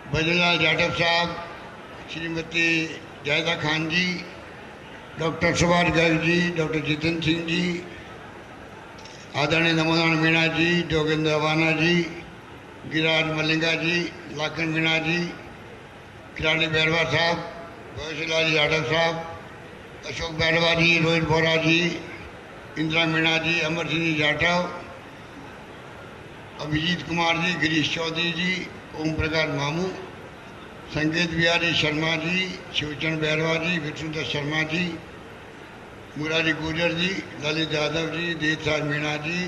भजनलाल जाटव साहब, श्रीमती जायदा खान जी, doctor Subhash Garg ji, doctor Jitendra Singh ji, आदरणीय नमोनारायण मीणा जी, जोगेंद्र अवाना जी, गिरिराज मलिंगा जी, लाखन मीणा जी, खिलाड़ी बैरवा साहब, भवेश जाटव साहब, अशोक बैरवा जी, रोहित बोरा जी, इंदिरा मीणा जी, अमर सिंह जी जाटव, अभिजीत कुमार जी, गिरीश चौधरी जी, ओम प्रकाश मामू, संकेत बिहारी शर्मा जी, शिवचंद बैरवा जी, विष्णुदत्त शर्मा जी, मुरारी गुर्जर जी, ललित यादव जी, देवराज मीणा जी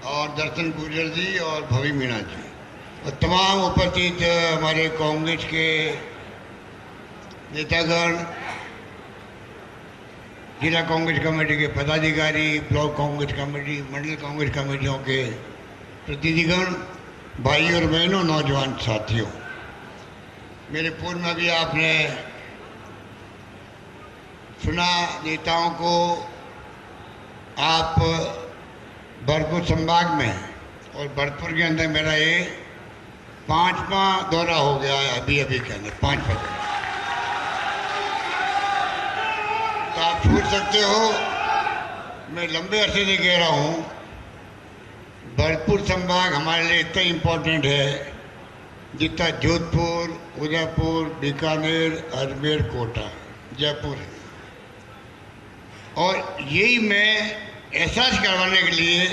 और दर्शन गुर्जर जी और भवी मीणा जी और तमाम उपस्थित हमारे कांग्रेस के नेतागण, जिला कांग्रेस कमेटी के पदाधिकारी, ब्लॉक कांग्रेस कमेटी, मंडल कांग्रेस कमेटियों के प्रतिनिधिगण, भाई और बहनों, नौजवान साथियों, मेरे पूर्व में भी आपने सुना नेताओं को। आप भरतपुर संभाग में और भरतपुर के अंदर मेरा ये 5वां दौरा हो गया है अभी के अंदर 5वां। तो आप सोच सकते हो मैं लंबे अरसे से कह रहा हूँ भरतपुर संभाग हमारे लिए इतना इम्पोर्टेंट है जितना जोधपुर, उदयपुर, बीकानेर, अजमेर, कोटा, जयपुर है। और यही मैं एहसास करवाने के लिए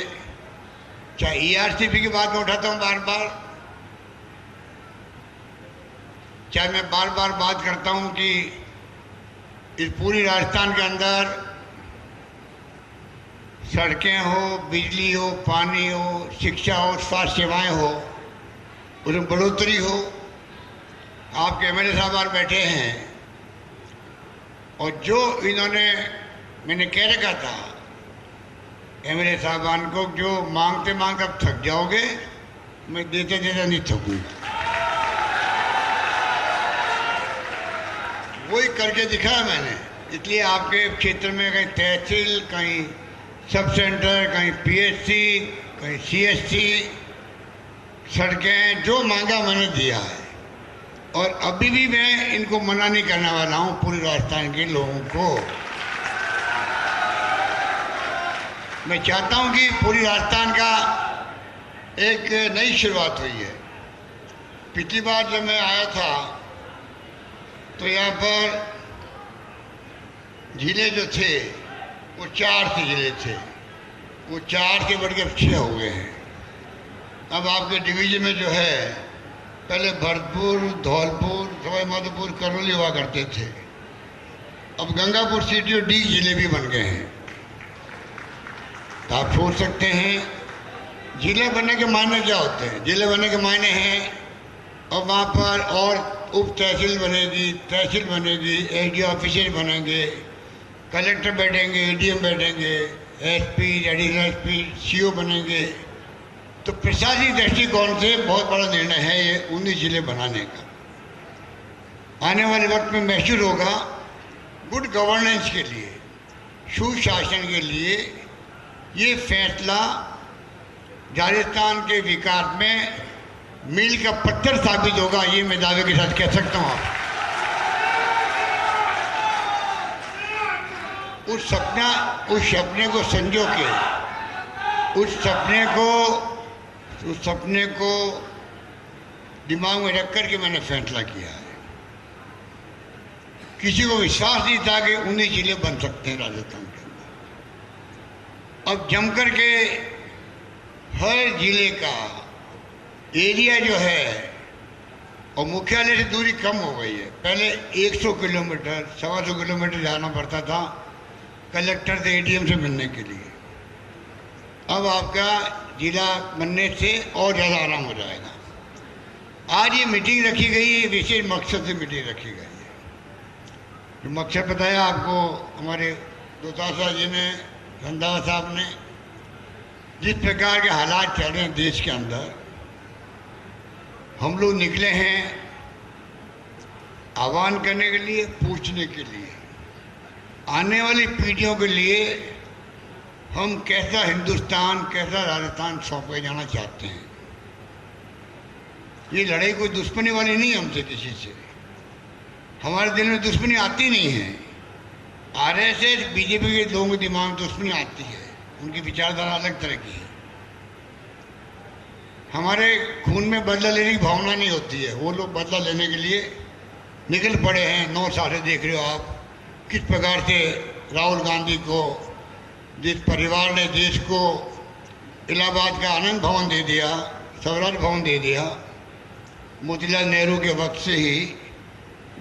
चाहे ईआरसीपी की बात में उठाता हूँ बार बार, चाहे मैं बार बार बात करता हूँ कि इस पूरी राजस्थान के अंदर सड़कें हो, बिजली हो, पानी हो, शिक्षा हो, स्वास्थ्य सेवाएं हो, उसमें बढ़ोतरी हो। आपके एमएलए साहब बैठे हैं और जो इन्होंने मैंने कह रखा था एमएलए साहबान को, जो मांगते मांगते अब थक जाओगे, मैं देते देते नहीं थकूंगा। वही करके दिखाया मैंने। इसलिए आपके क्षेत्र में कहीं तहसील, कहीं सब सेंटर, कहीं पीएचसी, कहीं सीएचसी, सड़कें जो मांगा मैंने दिया है। और अभी भी मैं इनको मना नहीं करने वाला हूँ पूरे राजस्थान के लोगों को। मैं चाहता हूँ कि पूरी राजस्थान का एक नई शुरुआत हुई है। पिछली बार जब मैं आया था तो यहाँ पर जिले जो थे वो 4 से जिले थे, वो 4 के बढ़ के 6 हो गए हैं। अब आपके डिवीजन में जो है पहले भरतपुर, धौलपुर, सवाई माधोपुर, करौली हुआ करते थे, अब गंगापुर सिटी और डी जिले भी बन गए हैं। तो आप सोच सकते हैं जिले बनने के मायने क्या होते हैं। जिले बनने के मायने हैं और वहाँ पर और उप तहसील बनेगी, तहसील बनेगी, एसडीओ ऑफिसर बनेंगे, कलेक्टर बैठेंगे, एडीएम बैठेंगे, एसपी, एडिशनल एसपी, सीओ बनेंगे। तो प्रशासनिक दृष्टिकोण से बहुत बड़ा निर्णय है ये 19 जिले बनाने का। आने वाले वक्त में महसूस होगा गुड गवर्नेंस के लिए, सुशासन के लिए ये फैसला राजस्थान के विकास में मील का पत्थर साबित होगा, ये मैं दावे के साथ कह सकता हूँ। उस सपने को संजो के, उस सपने को दिमाग में रख कर के मैंने फैसला किया है। किसी को विश्वास नहीं था कि 19 जिले बन सकते हैं राजस्थान के अंदर। अब जम कर के हर जिले का एरिया जो है और मुख्यालय से दूरी कम हो गई है। पहले 100 किलोमीटर, 125 किलोमीटर जाना पड़ता था कलेक्टर से, एडीएम से मिलने के लिए। अब आपका जिला बनने से और ज़्यादा आराम हो जाएगा। आज ये मीटिंग रखी गई है, विशेष मकसद से मीटिंग रखी गई है। जो मकसद बताया आपको हमारे दोतासा जी ने, रंधावा साहब ने, जिस प्रकार के हालात चल रहे हैं देश के अंदर, हम लोग निकले हैं आह्वान करने के लिए, पूछने के लिए, आने वाली पीढ़ियों के लिए हम कैसा हिंदुस्तान, कैसा राजस्थान सौंपे जाना चाहते हैं। ये लड़ाई कोई दुश्मनी वाली नहीं है हमसे किसी से, हमारे दिल में दुश्मनी आती नहीं है। आरएसएस बीजेपी के लोगों के दिमाग में दुश्मनी आती है, उनकी विचारधारा अलग तरह की है। हमारे खून में बदला लेने की भावना नहीं होती है, वो लोग बदला लेने के लिए निकल पड़े हैं। 9 साल से देख रहे हो आप किस प्रकार से राहुल गांधी को, जिस परिवार ने देश को इलाहाबाद का आनंद भवन दे दिया, स्वराज भवन दे दिया, मोतीलाल नेहरू के वक्त से ही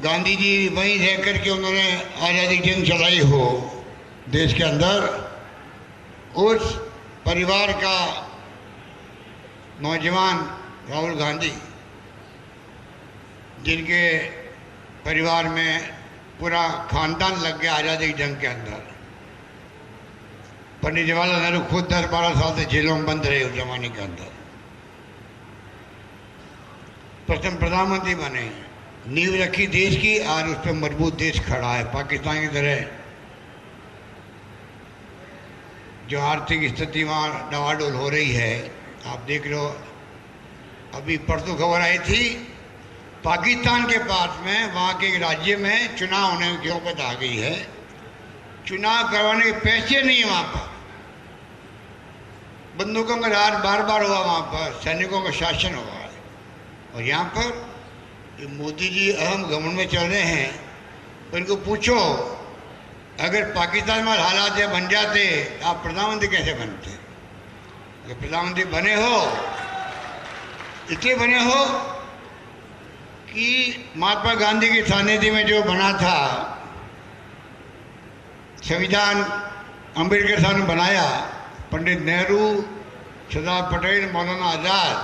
गांधी जी वहीं रह कर के उन्होंने आज़ादी जंग चलाई हो देश के अंदर, उस परिवार का नौजवान राहुल गांधी, जिनके परिवार में पूरा खानदान लग गया आज़ादी जंग के अंदर। पंडित जवाहरलाल नेहरू खुद 10-12 साल से जेलों में बंद रहे उस जमाने के अंदर। प्रथम प्रधानमंत्री बने, नींव रखी देश की, आज उस पर मजबूत देश खड़ा है। पाकिस्तान की तरह जो आर्थिक स्थिति वहाँ डवाडोल हो रही है, आप देख लो। अभी परसों खबर आई थी पाकिस्तान के पास में, वहाँ के एक राज्य में चुनाव होने की नौबत आ गई है। चुनाव करवाने के पैसे नहीं है वहाँ पर, बंदूकों का राज बार बार हुआ वहाँ पर, सैनिकों का शासन हुआ है। और यहाँ पर मोदी जी अहम घमंड में चल रहे हैं। पर इनको पूछो, अगर पाकिस्तान में हालात बन जाते आप प्रधानमंत्री कैसे बनते? अगर प्रधानमंत्री बने हो, इसलिए बने हो कि महात्मा गांधी की सानिध्य में जो बना था संविधान, अम्बेडकर साहब ने बनाया, पंडित नेहरू, सरदार पटेल, मौलाना आज़ाद,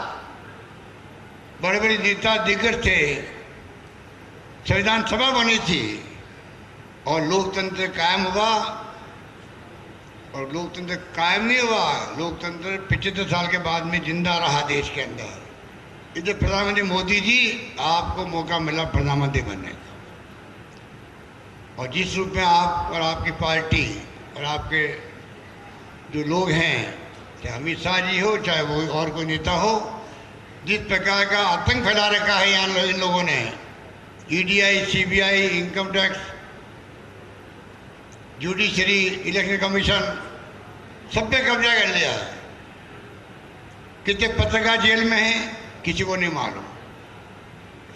बड़े बड़े नेता दिग्गज थे। संविधान सभा बनी थी और लोकतंत्र कायम हुआ। और लोकतंत्र कायम नहीं हुआ, लोकतंत्र 75 साल के बाद में जिंदा रहा देश के अंदर। इधर प्रधानमंत्री मोदी जी, आपको मौका मिला प्रधानमंत्री बनने का, और जिस रूप में आप और आपकी पार्टी और आपके जो लोग हैं, चाहे अमित शाह जी हो, चाहे वो और कोई नेता हो, जिस प्रकार का आतंक फैला रखा है यहाँ इन लोगों ने, EDI, CBI, income tax, judiciary, election commission, सब पे कब्जा कर लिया है। कितने पत्रकार जेल में हैं किसी को नहीं मालूम,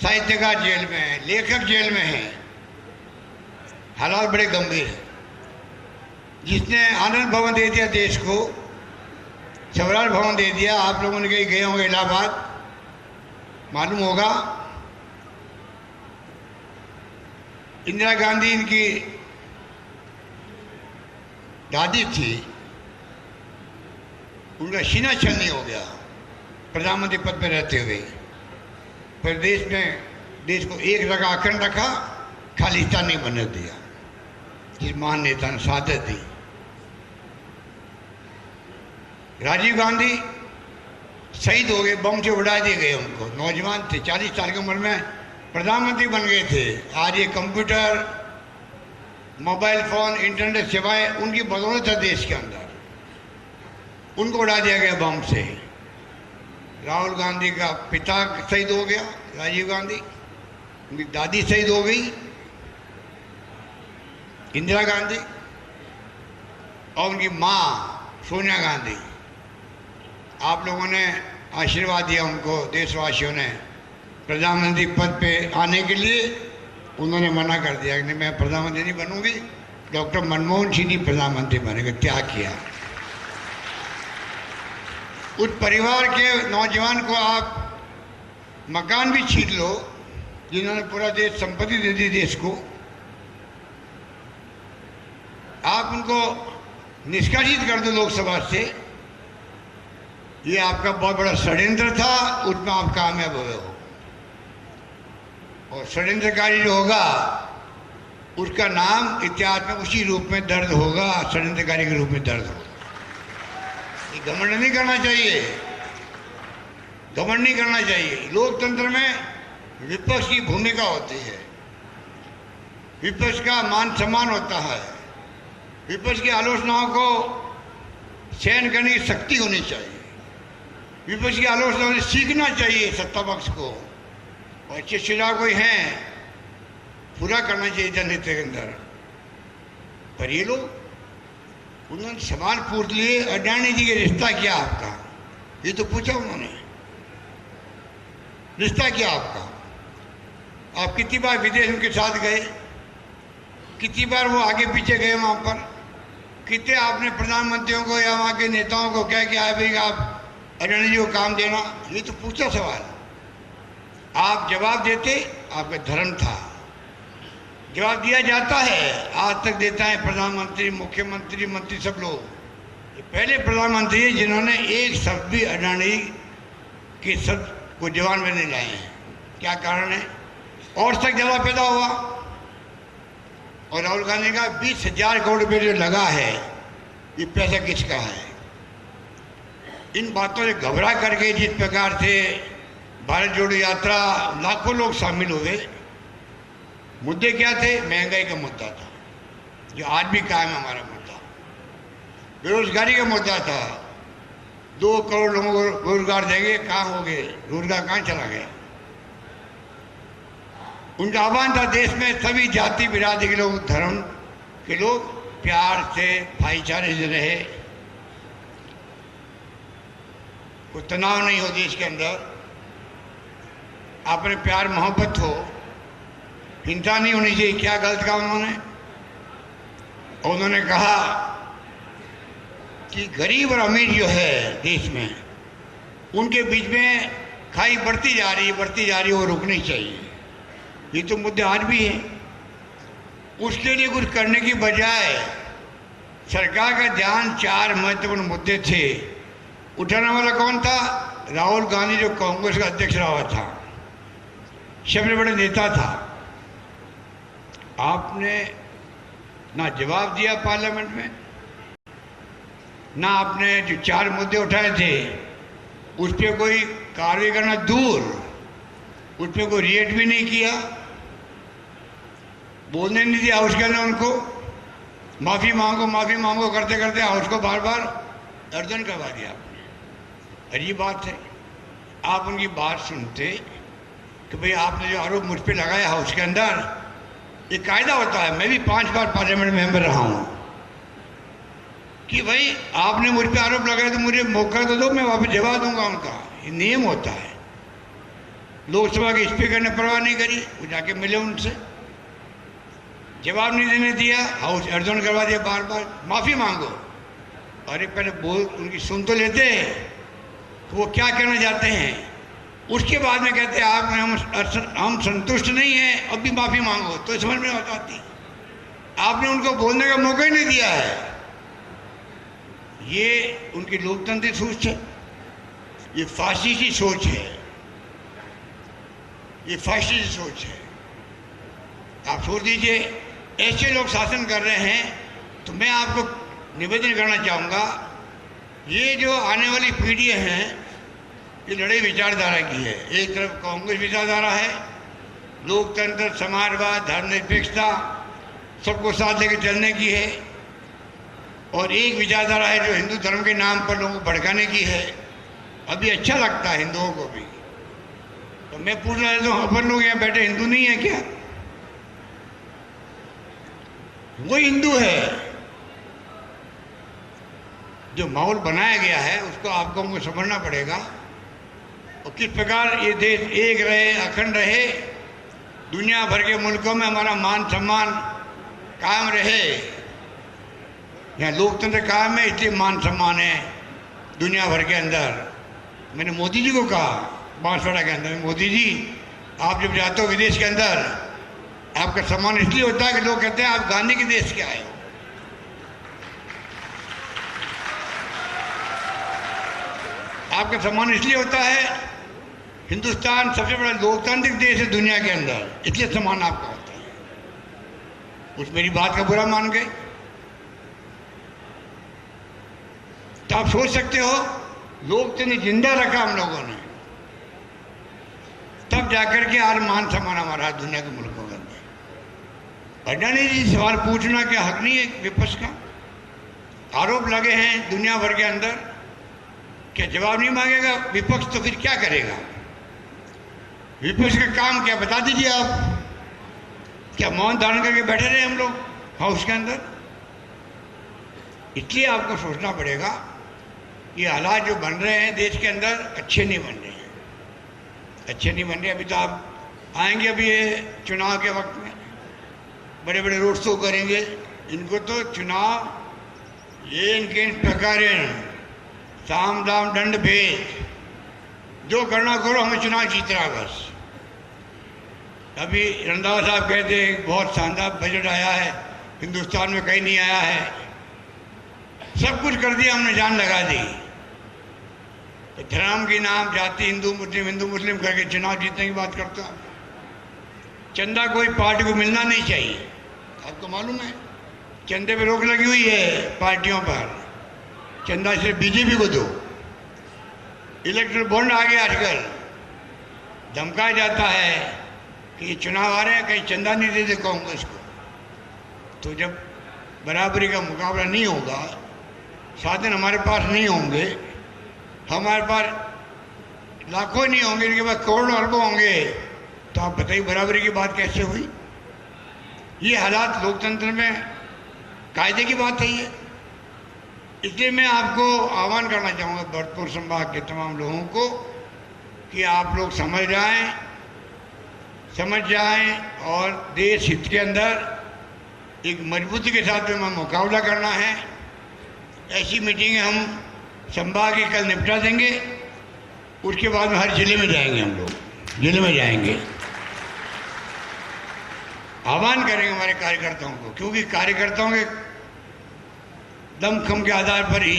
साहित्यकार जेल में है, लेखक जेल में है। हालात बड़े गंभीर है। जिसने आनंद भवन दे दिया देश को, स्वराज भवन दे दिया, आप लोगों ने कहीं गए होंगे इलाहाबाद, मालूम होगा। इंदिरा गांधी इनकी दादी थी, उनका सीना छलनी हो गया प्रधानमंत्री पद पर रहते हुए। फिर देश को एक जगह आखंड रखा, खालिस्तान नहीं बनने दिया, जिस महान नेता ने शहादत दी। राजीव गांधी शहीद हो गए, बम से उड़ा दिए गए उनको। नौजवान थे, 40 साल की उम्र में प्रधानमंत्री बन गए थे। आज ये कंप्यूटर, मोबाइल फ़ोन, इंटरनेट सेवाएं उनकी बदौलत है देश के अंदर। उनको उड़ा दिया गया बम से। राहुल गांधी का पिता शहीद हो गया, राजीव गांधी, उनकी दादी शहीद हो गई इंदिरा गांधी, और उनकी माँ सोनिया गांधी। आप लोगों ने आशीर्वाद दिया उनको, देशवासियों ने, प्रधानमंत्री पद पे आने के लिए। उन्होंने मना कर दिया कि नहीं, मैं प्रधानमंत्री नहीं बनूंगी। डॉक्टर मनमोहन सिंह जी प्रधानमंत्री बनेंगे, त्याग किया। उस परिवार के नौजवान को आप मकान भी छीन लो, जिन्होंने पूरा देश, संपत्ति दे दी देश को, आप उनको निष्कासित कर दो लोकसभा से। ये आपका बहुत बड़ा षड्यंत्र था, उसमें आप कामयाब हुए हो। और षड्यंत्रकारी जो होगा उसका नाम इतिहास में उसी रूप में दर्ज होगा, षड्यंत्रकारी के रूप में दर्ज होगा। ये घमंड नहीं करना चाहिए, घमंड नहीं करना चाहिए। लोकतंत्र में विपक्ष की भूमिका होती है, विपक्ष का मान सम्मान होता है, विपक्ष की आलोचनाओं को सहन करने की शक्ति होनी चाहिए। विपक्ष की आलोचना से सीखना चाहिए सत्ता पक्ष को, और अच्छे सुझाव कोई हैं पूरा करना चाहिए जनहित के अंदर। पर ये लोग, उन्होंने सवाल पूछ लिए, अडानी जी के रिश्ता क्या आपका, ये तो पूछा उन्होंने, रिश्ता क्या आपका, आप कितनी बार विदेश उनके साथ गए, कितनी बार वो आगे पीछे गए वहाँ पर, कितने आपने प्रधानमंत्रियों को या वहाँ के नेताओं को कह के आए भाई आप अडानी जी को काम देना, ये तो पूछा सवाल। आप जवाब देते, आपका धर्म था, जवाब दिया जाता है, आज तक देता है प्रधानमंत्री, मुख्यमंत्री, मंत्री, सब लोग। ये पहले प्रधानमंत्री हैं जिन्होंने एक शब्द भी अडानी के शब्द को जवान में नहीं लाए हैं। क्या कारण है? और तक जवाब पैदा हुआ, और राहुल गांधी का 20,000 करोड़ रुपये जो लगा है, ये पैसा किसका है? इन बातों से घबरा करके जिस प्रकार से भारत जोड़ो यात्रा लाखों लोग शामिल हुए, मुद्दे क्या थे? महंगाई का मुद्दा था, जो आज भी कायम है हमारा मुद्दा। बेरोजगारी का मुद्दा था, 2 करोड़ लोगों को रोजगार देंगे, कहाँ हो गए, रोजगार कहाँ चला गया? उनका आह्वान था देश में सभी जाति बिरादरी के लोग, धर्म के लोग प्यार से, भाईचारे से रहे, कोई तनाव नहीं हो देश के अंदर, आपने प्यार मोहब्बत हो, हिंसा नहीं होनी चाहिए। क्या गलत कहा उन्होंने? उन्होंने कहा कि गरीब और अमीर जो है देश में, उनके बीच में खाई बढ़ती जा रही है, वो रुकनी चाहिए। ये तो मुद्दे आज भी हैं। उसके लिए कुछ करने की बजाय सरकार का ध्यान 4 महत्वपूर्ण मुद्दे थे। उठाने वाला कौन था? राहुल गांधी, जो कांग्रेस का अध्यक्ष रहा था, सबसे बड़े नेता था। आपने ना जवाब दिया पार्लियामेंट में, ना आपने जो 4 मुद्दे उठाए थे उस पर कोई कार्रवाई करना दूर, उस पर कोई रिएक्ट भी नहीं किया, बोलने नहीं दिया हाउस के अंदर उनको। माफ़ी मांगो करते करते हाउस को बार बार अर्जन करवा दिया आपने। अजीब बात है, आप उनकी बात सुनते कि भाई आपने जो आरोप मुझ पर लगाया हाउस के अंदर, ये कायदा होता है, मैं भी 5 बार पार्लियामेंट मेंबर रहा हूँ, कि भाई आपने मुझ पर आरोप लगाया तो मुझे मौका तो दो, मैं वापस जवाब दूंगा उनका। ये नियम होता है। लोकसभा के स्पीकर ने परवाह नहीं करी, वो जाके मिले उनसे, जवाब नहीं देने दिया, हाउस अर्जन करवा दिया बार बार। माफ़ी मांगो, अरे पहले बोल, उनकी सुन तो लेते तो वो क्या कहना चाहते हैं। उसके बाद में कहते हैं हम संतुष्ट नहीं हैं, अब भी माफ़ी मांगो, तो समझ में आती। आपने उनको बोलने का मौका ही नहीं दिया है। ये उनकी लोकतंत्र सोच है, ये फासिस्टी सोच है, ये फासिस्टी सोच है। आप छोड़ दीजिए, ऐसे लोग शासन कर रहे हैं। तो मैं आपको निवेदन करना चाहूँगा, ये जो आने वाली पीढ़ी हैं, ये लड़ाई विचारधारा की है। एक तरफ कांग्रेस विचारधारा है, लोकतंत्र, समाजवाद, धर्मनिरपेक्षता, सबको साथ लेकर चलने की है, और एक विचारधारा है जो हिंदू धर्म के नाम पर लोगों को भड़काने की है। अभी अच्छा लगता है हिंदुओं को भी। तो मैं पूछना चाहता हूँ, अपन लोग यहाँ बैठे हिंदू नहीं है क्या? वो हिंदू है। जो माहौल बनाया गया है उसको आपको हमको समझना पड़ेगा, और किस प्रकार ये देश एक रहे, अखंड रहे, दुनिया भर के मुल्कों में हमारा मान सम्मान कायम रहे। यहाँ लोकतंत्र कायम है, इसलिए मान सम्मान है दुनिया भर के अंदर। मैंने मोदी जी को कहा बांसवाड़ा के अंदर, मोदी जी आप जब जाते हो विदेश के अंदर, आपका सम्मान इसलिए होता है कि लोग कहते हैं आप गांधी के देश के आए हो। आपका सम्मान इसलिए होता है, हिंदुस्तान सबसे बड़ा लोकतांत्रिक देश है दुनिया के अंदर, इसलिए सम्मान आपका होता है। उस मेरी बात का बुरा मान गए तो आप सोच सकते हो, लोकतंत्र जिंदा रखा हम लोगों ने, तब जाकर के आज मान सम्मान हमारा दुनिया के मुल्कों के अंदर। अडानी जी सवाल पूछना क्या हक नहीं है विपक्ष का? आरोप लगे हैं दुनिया भर के अंदर क्या जवाब नहीं मांगेगा विपक्ष तो फिर क्या करेगा? विपक्ष का काम क्या बता दीजिए आप। क्या मौन धारण करके बैठे रहे हम लोग हाउस के अंदर? इसलिए आपको सोचना पड़ेगा ये हालात जो बन रहे हैं देश के अंदर अच्छे नहीं बन रहे हैं, अच्छे नहीं बन रहे। अभी तो आप आएंगे अभी ये चुनाव के वक्त में बड़े बड़े रोड शो करेंगे। इनको तो चुनाव ये इनके इन प्रकार साम दाम दंड भेद जो करना करो, हमें चुनाव जीतना बस। अभी रंधावा साहब कहते हैं बहुत शानदार बजट आया है, हिंदुस्तान में कहीं नहीं आया है, सब कुछ कर दिया हमने, जान लगा दी। तो धर्म के नाम जाति हिंदू मुस्लिम करके चुनाव जीतने की बात करता हूँ। चंदा कोई पार्टी को मिलना नहीं चाहिए, आपको मालूम है चंदे पे रोक लगी हुई है पार्टियों पर। चंदा सिर्फ बीजेपी को दो। इलेक्ट्रल बॉन्ड आ गया आजकल, धमकाया जाता है कि ये चुनाव आ रहे हैं कहीं चंदा नहीं दे दे कांग्रेस को। तो जब बराबरी का मुकाबला नहीं होगा, साधन हमारे पास नहीं होंगे, हमारे पास लाखों नहीं होंगे, इनके पास करोड़ों अरबों होंगे, तो आप बताइए बराबरी की बात कैसे हुई? ये हालात लोकतंत्र में कायदे की बात है ये। इसलिए मैं आपको आह्वान करना चाहूँगा भरतपुर संभाग के तमाम लोगों को कि आप लोग समझ जाएं और देश हित के अंदर एक मजबूती के साथ में मुकाबला करना है। ऐसी मीटिंगें हम संभाग के कल निपटा देंगे, उसके बाद में हर जिले में जाएंगे, हम लोग जिले में जाएंगे, आह्वान करेंगे हमारे कार्यकर्ताओं को, क्योंकि कार्यकर्ताओं के दमखम के आधार पर ही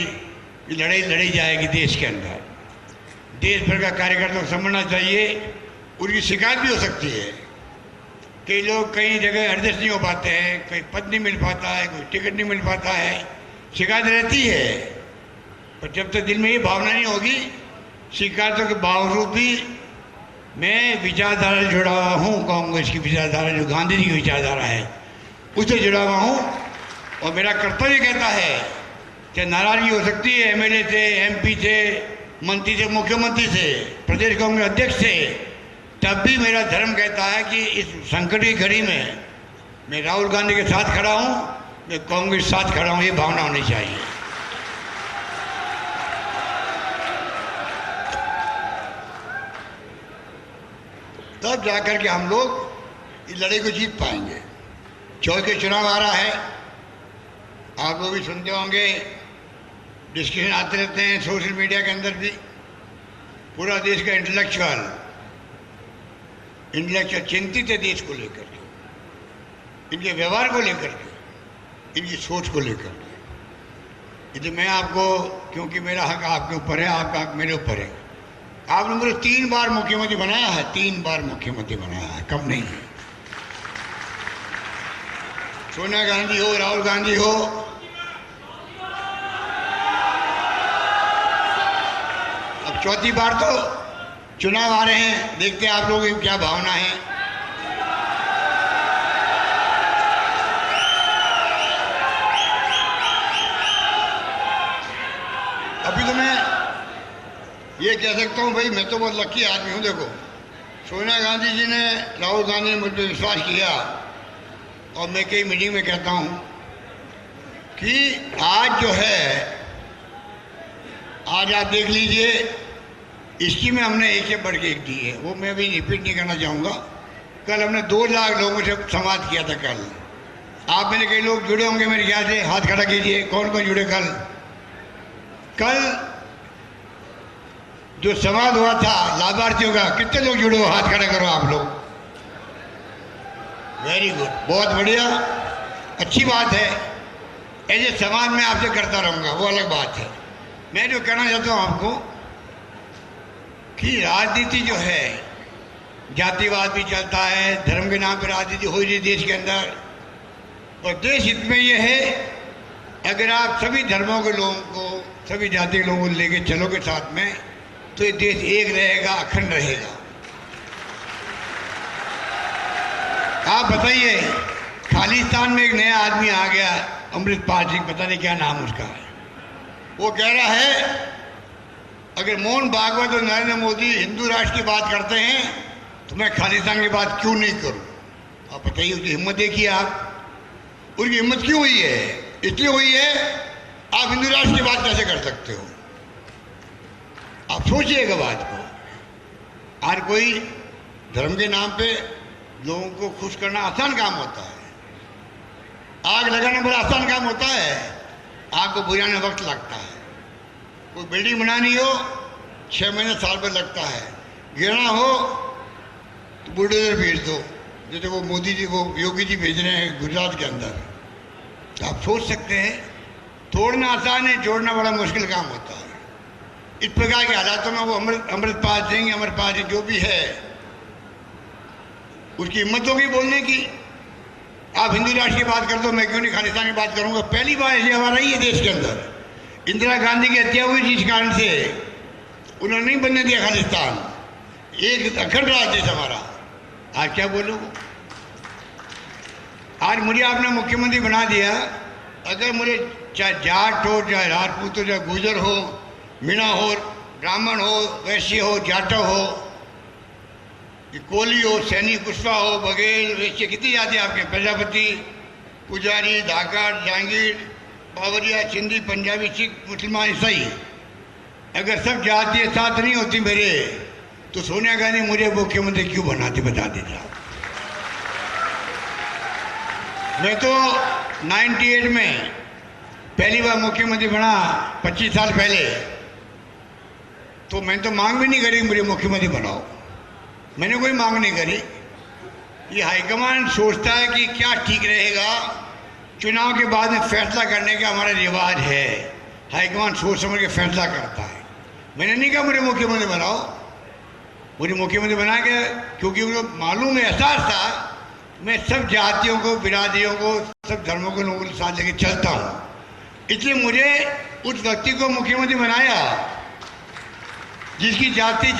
लड़ाई लड़ी जाएगी देश के अंदर। देश भर का कार्यकर्ताओं को समझना चाहिए, उनकी शिकायत भी हो सकती है। कई लोग कई जगह एडजस्ट नहीं हो पाते हैं, कोई पद नहीं मिल पाता है, कोई टिकट नहीं मिल पाता है, शिकायत रहती है। पर जब तक दिल में ये भावना नहीं होगी, शिकायतों के बावजूद भी मैं विचारधारा से जुड़ा हुआ हूँ, कांग्रेस की विचारधारा जो गांधी जी की विचारधारा है उससे जुड़ा हुआ हूँ, और मेरा कर्तव्य कहता है कि नाराजगी हो सकती है एमएलए से, एमपी से, मंत्री से, मुख्यमंत्री से, प्रदेश कांग्रेस अध्यक्ष से, तब भी मेरा धर्म कहता है कि इस संकट की घड़ी में मैं राहुल गांधी के साथ खड़ा हूँ, मैं कांग्रेस के साथ खड़ा हूँ, ये भावना होनी चाहिए। तब जाकर के हम लोग इस लड़ाई को जीत पाएंगे। 24 के चुनाव आ रहा है, आप लोग भी सुनते होंगे, डिस्कशन आते रहते हैं सोशल मीडिया के अंदर भी। पूरा देश का इंटेलेक्चुअल चिंतित है देश को लेकर के, इनके व्यवहार को लेकर के, इनकी सोच को लेकर के। इसलिए मैं आपको, क्योंकि मेरा हक आपके ऊपर है, आपका हक मेरे ऊपर है। आपने मुझे 3 बार मुख्यमंत्री बनाया है, 3 बार मुख्यमंत्री बनाया है, कम नहीं है। सोनिया गांधी हो, राहुल गांधी हो, अब 4थी बार तो चुनाव आ रहे हैं, देखते हैं आप लोगों की क्या भावना है। अभी तो मैं ये कह सकता हूँ भाई, मैं तो बहुत लकी आदमी हूँ। देखो, सोनिया गांधी जी ने, राहुल गांधी ने मुझ पर विश्वास किया, और मैं कई मीटिंग में कहता हूँ कि आज जो है, आज आप देख लीजिए, इसकी में हमने एक से बढ़ के एक दी है, वो मैं भी रिपीट नहीं करना चाहूँगा। कल हमने 2 लाख लोगों से संवाद किया था। कल आप मेरे कई लोग जुड़े होंगे मेरे ख्याल से, हाथ खड़ा कीजिए कौन कौन जुड़े। कल जो संवाद हुआ था लाभार्थियों का, कितने लोग जुड़े हो? हाथ खड़ा करो आप लोग। वेरी गुड, बहुत बढ़िया, अच्छी बात है। ऐसे संवाद मैं आपसे करता रहूँगा, वो अलग बात है। मैं जो कहना चाहता हूँ आपको कि राजनीति जो है, जातिवाद भी चलता है, धर्म के नाम पर राजनीति हो रही है देश के अंदर, और देश हित में ये है, अगर आप सभी धर्मों के लोगों को, सभी जाति के लोगों को लेके चलोगे साथ में, तो ये देश एक रहेगा, अखंड रहेगा। आप बताइए, खालिस्तान में एक नया आदमी आ गया, अमृतपाल सिंह, पता नहीं क्या नाम उसका है, वो कह रहा है अगर मोहन भागवत और नरेंद्र मोदी हिंदू राष्ट्र की बात करते हैं तो मैं खालिस्तान की बात क्यों नहीं करूं? आप बताइए, उसकी हिम्मत देखिए आप। उनकी हिम्मत क्यों हुई है? इसलिए हुई है, आप हिंदू राष्ट्र की बात कैसे कर सकते हो? आप सोचिएगा बात को। हर कोई धर्म के नाम पे लोगों को खुश करना आसान काम होता है, आग लगाना बड़ा आसान काम होता है, आग को बुझाने वक्त लगता है। कोई बिल्डिंग बनानी हो 6 महीने साल भर लगता है, गिरना हो तो बुलडोजर भेज दो, जैसे वो मोदी जी को योगी जी भेज रहे हैं गुजरात के अंदर। तो आप सोच सकते हैं, तोड़ना आसान है, जोड़ना बड़ा मुश्किल काम होता है। इस प्रकार के हालातों में वो अमृतपाल सिंह, अमरपाल सिंह जो भी है, उसकी हिम्मत होगी बोलने की। आप हिंदू राष्ट्र की बात कर दो, मैं क्यों नहीं खालिस्तान की बात करूंगा? पहली बार ऐसी हवा रही है देश के अंदर। इंदिरा गांधी की हत्या हुई जिस कारण से, उन्होंने नहीं बनने दिया खालिस्तान, एक अखंड राज्य देश हमारा। आज क्या बोलूं, आज मुझे आपने मुख्यमंत्री बना दिया। अगर मुझे चाहे जाट हो, चाहे राजपूत हो, चाहे गुजर हो, मीणा हो, ब्राह्मण हो, वैश्य हो, जाटव हो, कोली हो, सैनी, कुशवा हो, बघेल, वैश्य, कितनी जाति आपके, प्रजापति, पुजारी, धाकड़, जहांगीर, बावरिया, सिंधी, पंजाबी, सिख, मुसलमान, ईसाई, अगर सब जातियाँ साथ नहीं होती मेरे, तो सोनिया गांधी मुझे मुख्यमंत्री क्यों बनाती, बता दीजिए आप। मैं तो 98 में पहली बार मुख्यमंत्री बना, 25 साल पहले, तो मैंने तो मांग भी नहीं करी मुझे मुख्यमंत्री बनाओ, मैंने कोई मांग नहीं करी। ये हाईकमान सोचता है कि क्या ठीक रहेगा, चुनाव के बाद में फैसला करने का हमारा रिवाज है, हाईकमान सोच समझ के फैसला करता है। मैंने नहीं कहा मुझे मुख्यमंत्री बनाओ, मुझे मुख्यमंत्री बना के, क्योंकि उनको मालूम है, एहसास था मैं सब जातियों को, बिरादरियों को, सब धर्मों के लोगों के साथ लेके चलता हूँ, इसलिए मुझे उस व्यक्ति को मुख्यमंत्री बनाया जिसकी जाति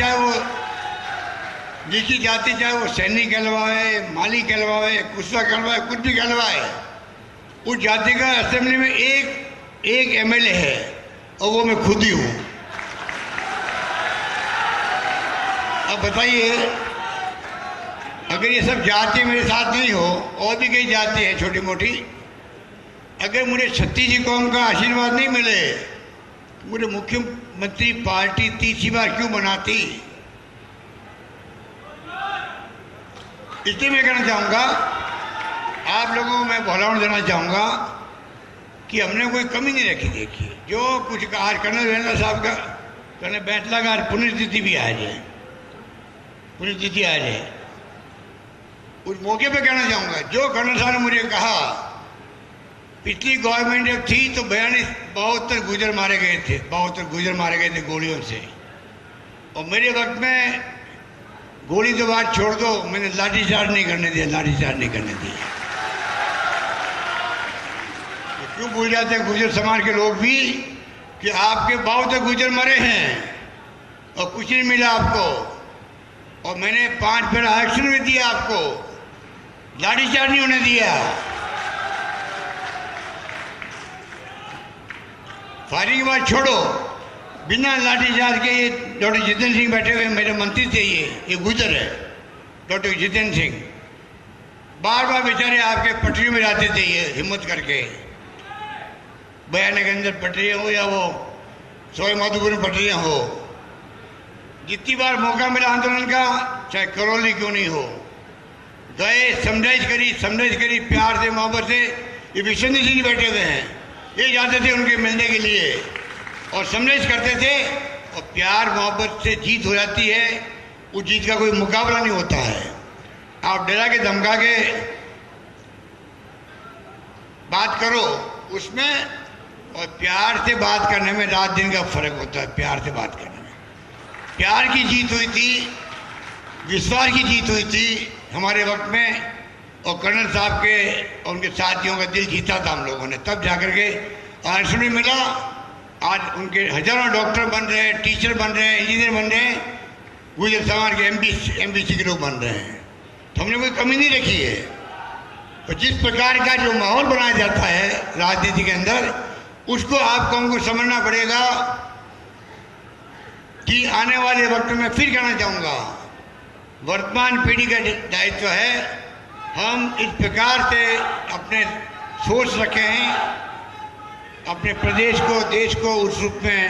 चाहे वो सैनिक कहलवाए, माली कहलवाए, कुशवा कहलवाए, कुछ भी कहलवाए, उस जाति का असेंबली में एक एमएलए है और वो मैं खुद ही हूँ। अब बताइए, अगर ये सब जाति मेरे साथ नहीं हो, और भी कई जाति है छोटी मोटी, अगर मुझे 36 कौम का आशीर्वाद नहीं मिले, मुझे मुख्यमंत्री पार्टी तीसरी बार क्यों बनाती? इसलिए मैं कहना चाहूँगा, आप लोगों को मैं भलावण देना चाहूँगा कि हमने कोई कमी नहीं रखी। देखिए, जो कुछ कहा कर्नल वीरेंद्र साहब का, कर्नल बैठला का पुण्यतिथि भी आ जाए, पुण्यतिथि आ जाए, उस मौके पे कहना चाहूँगा, जो कर्नल साहब ने मुझे कहा, पिछली गवर्नमेंट जब थी तो 72 गुजर मारे गए थे, 72 गुजर मारे गए थे गोलियों से, और मेरे वक्त में गोली तो बात छोड़ दो, मैंने लाठीचार्ज नहीं करने दिया, लाठीचार्ज नहीं करने दिया। तो क्यों भूल जाते हैं गुजर समाज के लोग भी कि आपके 72 गुजर मरे हैं और कुछ नहीं मिला आपको, और मैंने 5 बार आरक्षण भी दिया आपको, लाठीचार्ज नहीं होने दिया। फायरिंग की बात छोड़ो, बिना लाठीचार्ज के, ये डॉक्टर जितेंद्र सिंह बैठे हुए मेरे मंत्री थे, ये गुजर है डॉक्टर जितेंद्र सिंह, बार बार बेचारे आपके पटरियों में जाते थे, ये हिम्मत करके, बयाने के अंदर पटरियाँ हो या वो सवाई माधोपुर में पटरियाँ हो, जितनी बार मौका मिला आंदोलन का, चाहे करौली क्यों नहीं हो, गए, समझाइश करी प्यार से, मोहब्बत से। ये विश्वनाथ सिंह बैठे हुए हैं, ये जाते थे उनके मिलने के लिए और समझाइश करते थे, और प्यार मोहब्बत से जीत हो जाती है, उस जीत का कोई मुकाबला नहीं होता है। आप डरा के धमका के बात करो उसमें, और प्यार से बात करने में रात दिन का फर्क होता है। प्यार से बात करने में प्यार की जीत हुई थी, विश्वास की जीत हुई थी हमारे वक्त में, और कर्नल साहब के और उनके साथियों का दिल जीता था हम लोगों ने, तब जाकर के आरक्षण भी मिला। आज उनके हजारों डॉक्टर बन रहे हैं, टीचर बन रहे हैं, इंजीनियर बन रहे हैं, गुजर समाज के एमबीसी के लोग बन रहे हैं। तो हमने कोई कमी नहीं रखी है। तो जिस प्रकार का जो माहौल बनाया जाता है राजनीति के अंदर, उसको आप कौन को समझना पड़ेगा। कि आने वाले वक्त में फिर कहना चाहूँगा, वर्तमान पीढ़ी का दायित्व है हम इस प्रकार से अपने सोच रखें, अपने प्रदेश को, देश को उस रूप में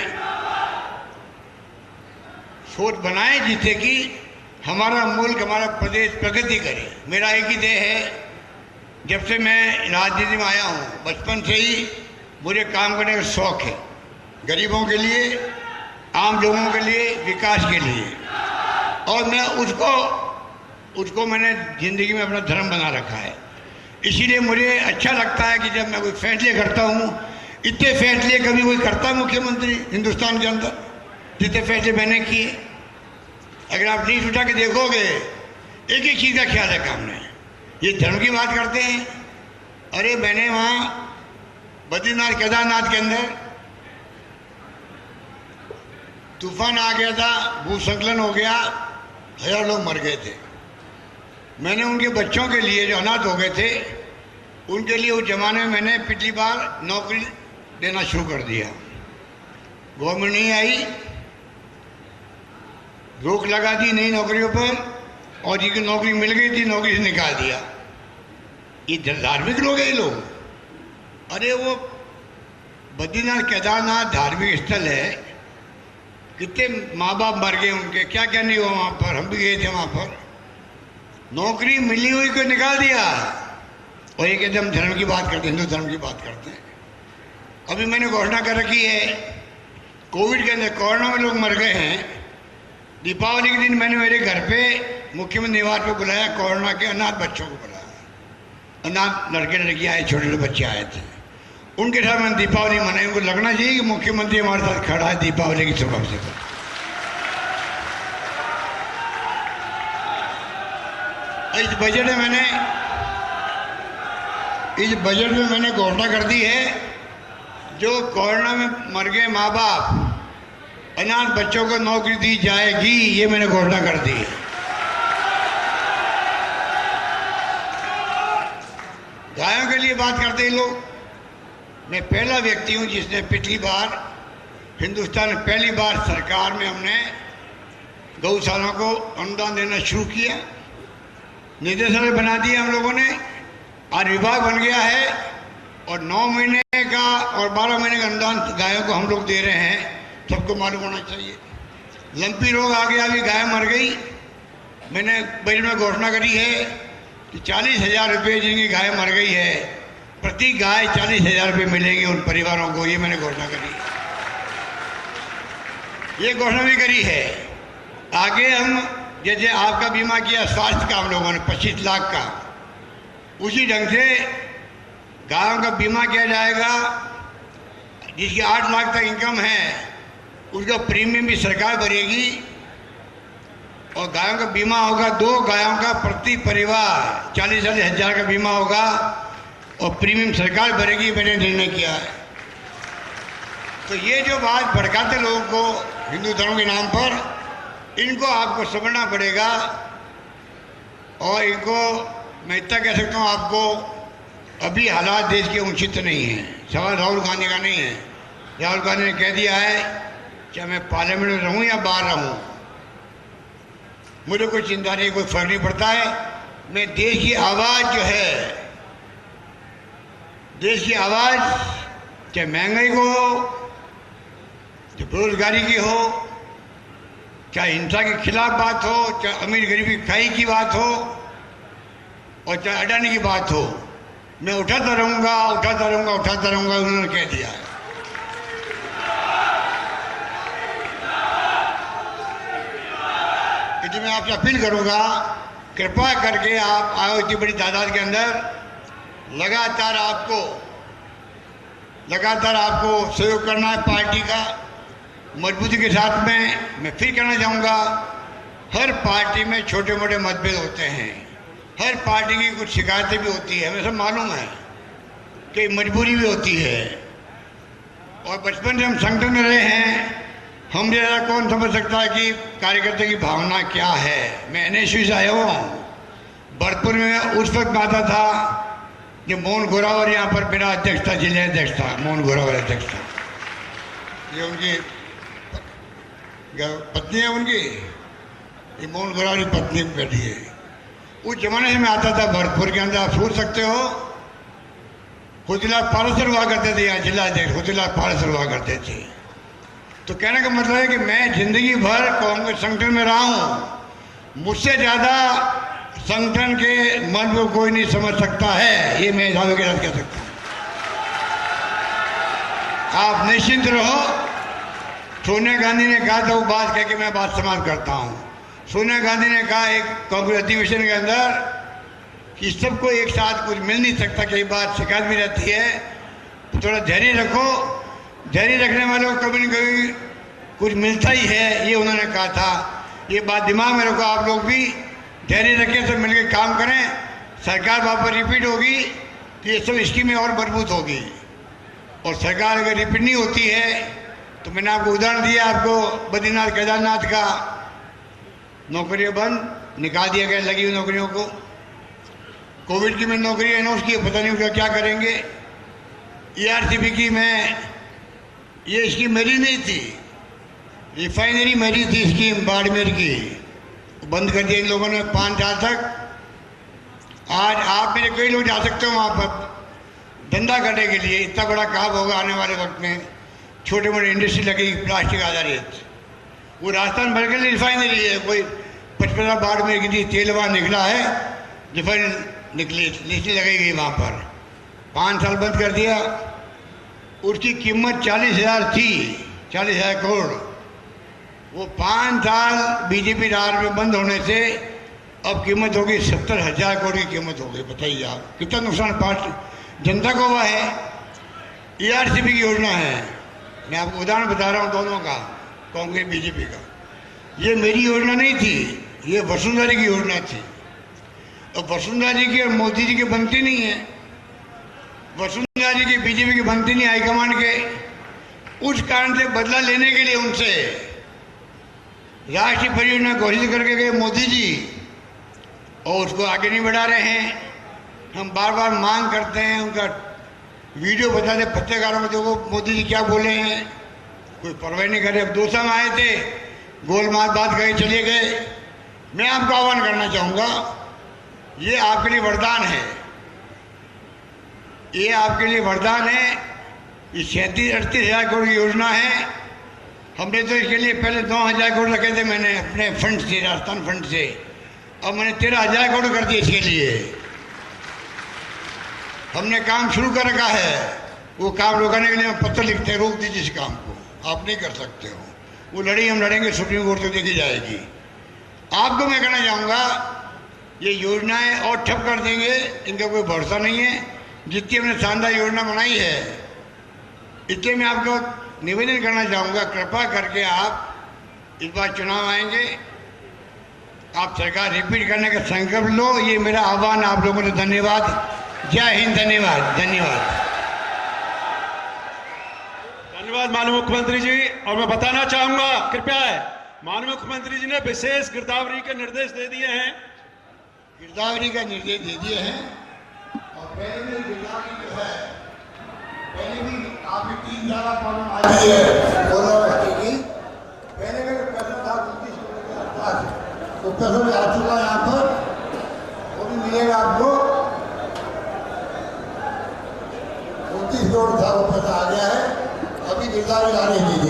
सोच बनाएं जिससे कि हमारा मुल्क, हमारा प्रदेश प्रगति करे। मेरा एक ही ध्येय है, जब से मैं राजनीति में आया हूँ बचपन से ही मुझे काम करने का शौक़ है, गरीबों के लिए, आम लोगों के लिए, विकास के लिए, और मैं उसको मैंने ज़िंदगी में अपना धर्म बना रखा है। इसीलिए मुझे अच्छा लगता है कि जब मैं कोई फैसले करता हूँ, इतने फैसले कभी कोई करता है मुख्यमंत्री हिंदुस्तान के अंदर जितने फैसले मैंने किए। अगर आप न्यूज़ उठा के देखोगे, एक एक चीज़ का ख्याल है काम में। ये धर्म की बात करते हैं, अरे मैंने वहाँ बद्रीनाथ केदारनाथ के अंदर तूफान आ गया था, भूस्खलन हो गया, 1000 लोग मर गए थे। मैंने उनके बच्चों के लिए जो अनाथ हो गए थे, उनके लिए उस जमाने में मैंने पिछली बार नौकरी देना शुरू कर दिया। गवर्नमेंट नहीं आई, रोक लगा दी नई नौकरियों पर, और जिनकी नौकरी मिल गई थी नौकरी से निकाल दिया। ये धार्मिक लोग हैं ये लोग। अरे वो बद्रीनाथ केदारनाथ धार्मिक स्थल है, कितने माँ बाप मर गए उनके, क्या क्या नहीं हुआ वहाँ पर, हम भी गए थे वहाँ पर। नौकरी मिली हुई को निकाल दिया, और ये कहते हम धर्म की बात करते हैं, हिंदू धर्म की बात करते हैं। अभी मैंने घोषणा कर रखी है, कोविड के अंदर कोरोना में लोग मर गए हैं, दीपावली के दिन मैंने मेरे घर पे मुख्यमंत्री निवास पे बुलाया, कोरोना के अनाथ बच्चों को बुलाया, अनाथ लड़के लड़कियाँ आए, छोटे छोटे बच्चे आए थे, उनके साथ मैंने दीपावली मनाई। उनको लगना चाहिए कि मुख्यमंत्री हमारे साथ खड़ा है दीपावली की शुभ अवसर पर। इस बजट में मैंने घोषणा कर दी है, जो कोरोना में मर गए माँ बाप, अनाथ बच्चों को नौकरी दी जाएगी, ये मैंने घोषणा कर दी है। गायों के लिए बात करते हैं लोग, मैं पहला व्यक्ति हूं जिसने पिछली बार हिंदुस्तान में पहली बार सरकार में हमने गौशालाओं को अनुदान देना शुरू किया, निदेशालय बना दिया हम लोगों ने, आज विभाग बन गया है, और 9 महीने का और 12 महीने का अनुदान गायों को हम लोग दे रहे हैं। सबको मालूम होना चाहिए। लंपी रोग आ गया, अभी गाय मर गई, मैंने बजट में घोषणा करी है कि 40,000 रुपये जिनकी गाय मर गई है, प्रति गाय 40,000 रुपये मिलेंगे उन परिवारों को, ये मैंने घोषणा करी। ये घोषणा भी करी है। आगे हम जैसे आपका बीमा किया स्वास्थ्य का हम लोगों ने 25 लाख का, उसी ढंग से गायों का बीमा किया जाएगा। जिसकी 8 लाख तक इनकम है उसका प्रीमियम भी सरकार भरेगी, और गायों का बीमा होगा 2 गायों का प्रति परिवार 40-40 हज़ार का बीमा होगा, और प्रीमियम सरकार भरेगी। मैंने निर्णय किया है। तो ये जो बात भड़काते लोगों को हिंदू धर्म के नाम पर, इनको आपको समझना पड़ेगा, और इनको मैं इतना कह सकता हूँ आपको, अभी हालात देश के उचित नहीं हैं। सवाल राहुल गांधी का नहीं है। राहुल गांधी ने कह दिया है चाहे मैं पार्लियामेंट में रहूँ या बाहर रहूँ, मुझे कोई चिंता नहीं, कोई फर्क नहीं पड़ता है। मैं देश की आवाज़ जो है, देश की आवाज़ चाहे महंगाई को हो, चाहे बेरोजगारी की हो, चाहे हिंसा के खिलाफ बात हो, चाहे अमीर गरीबी खाई की बात हो, और चाहे अडानी की बात हो, मैं उठाता रहूँगा, उठाता रहूँगा, उठाता रहूँगा, उन्होंने कह दिया है। इसलिए मैं आपसे अपील करूँगा, कृपया करके आप आए इतनी बड़ी तादाद के अंदर, लगातार आपको सहयोग करना है पार्टी का मजबूती के साथ में। मैं फिर कहना चाहूँगा, हर पार्टी में छोटे मोटे मतभेद होते हैं, हर पार्टी की कुछ शिकायतें भी होती है, हमें सब मालूम है कि मजबूरी भी होती है, और बचपन से हम संगठन में रहे हैं। हम जैसा कौन समझ सकता है कि कार्यकर्ता की भावना क्या है। मैं NSU से आया हूँ, भरतपुर में उस वक्त आता था कि मोहन घोरावर यहाँ पर मेरा अध्यक्ष था, जिले अध्यक्ष था, मोहन घोरावर अध्यक्ष था। ये उनकी पत्नी है उनकी, ये मोहन गोरावरी पत्नी बैठी है। उस जमाने से मैं आता था भरतपुर के अंदर, आप सोच सकते हो। खुदीलाल पारेसर हुआ करते थे यहाँ, जिला अध्यक्ष खुदीलाल पारेसर हुआ करते थे। तो कहने का मतलब है कि मैं जिंदगी भर कांग्रेस संगठन में रहा हूँ, मुझसे ज़्यादा संगठन के मन को कोई नहीं समझ सकता है, ये मैं दावे के साथ कह सकता हूँ। आप निश्चिंत रहो। सोनिया गांधी ने कहा था वो बात कह के मैं बात समाप्त करता हूँ। सोनिया गांधी ने कहा एक कांग्रेस अधिवेशन के अंदर कि सबको एक साथ कुछ मिल नहीं सकता, कई बार शिकायत भी रहती है, तो थोड़ा धैर्य रखो, धैर्य रखने वालों को कभी न कभी कुछ मिलता ही है, ये उन्होंने कहा था। ये बात दिमाग में रखो, आप लोग भी धैर्य रखें, सब मिलकर काम करें, सरकार वहाँ पर रिपीट होगी तो ये सब स्कीमें और मजबूत होगी। और सरकार अगर रिपीट नहीं होती है तो मैंने आपको उदाहरण दिया, आपको बद्रीनाथ केदारनाथ का नौकरियां बंद निकाल दिया गया, लगी हुई नौकरियों को। कोविड की में नौकरी अनाउंस की, पता नहीं उसका क्या करेंगे। ERCP की मैं ये स्कीम मेरी नहीं थी, रिफाइनरी मेरी थी स्कीम बाड़मेर की, बंद कर दिया इन लोगों ने 5 साल तक। आज आप मेरे कई लोग जा सकते हो वहाँ पर धंधा करने के लिए, इतना बड़ा काम होगा आने वाले वक्त में, छोटे मोटे इंडस्ट्री लगेगी प्लास्टिक आधारित। वो राजस्थान भर के लिए रिफाइनरी है, कोई 55 बाड़मेर की तेल वहाँ निकला है, रिफाइन निकली लगेगी वहाँ पर। 5 साल बंद कर दिया, उसकी कीमत 40,000 थी, 40,000 करोड़। वो 5 साल बीजेपी राज में बंद होने से अब कीमत होगी 70,000 करोड़ की कीमत हो गई। बताइए आप कितना नुकसान पार्टी जनता को हुआ है। ERCP की योजना है, मैं आपको उदाहरण बता रहा हूँ दोनों का, कांग्रेस बीजेपी का। ये मेरी योजना नहीं थी, ये वसुंधरा जी की योजना थी। और वसुंधरा जी की और मोदी जी की बनती नहीं है, वसुंधरा जी की बीजेपी की बनती नहीं हाईकमांड के। उस कारण से बदला लेने के लिए उनसे राष्ट्रीय परियोजना घोषित करके गए मोदी जी, और उसको आगे नहीं बढ़ा रहे हैं। हम बार बार मांग करते हैं, उनका वीडियो बताते पत्रकारों को, देखो मोदी जी क्या बोले हैं, कोई परवाह नहीं करे। अब 2 साल आए थे, गोलमाल बात कहे चले गए। मैं आपको आह्वान करना चाहूँगा, ये आपके लिए वरदान है, ये आपके लिए वरदान है। ये 37-38 हज़ार करोड़ की योजना है। हमने तो इसके लिए पहले 9,000 करोड़ रखे थे मैंने अपने फंड से, राजस्थान फंड से, अब मैंने 13,000 करोड़ कर दिए इसके लिए। हमने काम शुरू कर रखा है, वो काम रोकने के लिए हम पत्र लिखते हैं, रोक दीजिए इस काम को, आप नहीं कर सकते हो। वो लड़ी हम लड़ेंगे, सुप्रीम कोर्ट तक देखी जाएगी। आपको मैं कहना चाहूँगा, ये योजनाएं और ठप कर देंगे, इनका कोई भरोसा नहीं है। जितनी हमने शानदार योजना बनाई है, इसलिए मैं आपको निवेदन करना चाहूँगा, कृपा करके आप इस बार चुनाव आएंगे, आप सरकार रिपीट करने का संकल्प लो, ये मेरा आह्वान आप लोगों को। धन्यवाद, जय हिंद, धन्यवाद। धन्यवाद धन्यवाद माननीय मुख्यमंत्री जी। और मैं बताना चाहूंगा, कृपया माननीय मुख्यमंत्री जी ने विशेष गिरदावरी के निर्देश दे दिए हैं, गिरदावरी का निर्देश दे दिए हैं। और पहले भी गिरदावरी जो है, पहले भी काफी 3 साल प्रॉब्लम आई है कोरोना की। पहले का पैसा था 29 करोड़ के आसपास, तो पैसा भी आ चुका है यहाँ पर, वो भी मिलेगा आपको। 29 करोड़ था, वो पैसा आ गया है, अभी गिरदावरी आ रही है।